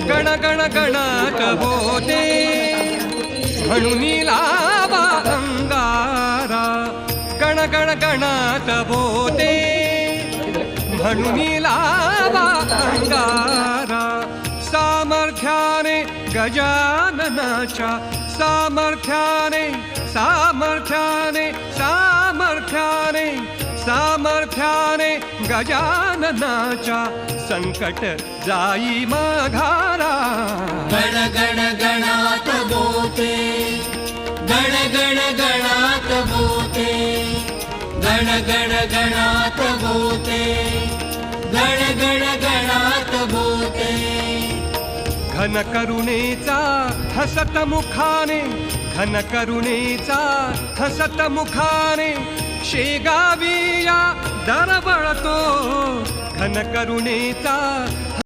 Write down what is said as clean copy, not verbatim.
गण गण गणात बोते म्हणून लावा अंगारा गण गण गणात बोते म्हणून लावा अंगारा सामर्थ्याने गजाननाच्या सामर्थ्याने सामर्थ्याने सामर्थ्याने सामर्थ्याने गजाननाच्या संकट जाई माघारा गण गण गणात बोते गण गण गणात बोते गण गण गणात बोते गण गण गणात बोते घन करुणेचा हसत मुखाने घन करुणेचा हसत मुखाने शेगावी या दरवळतो घन करुणेचा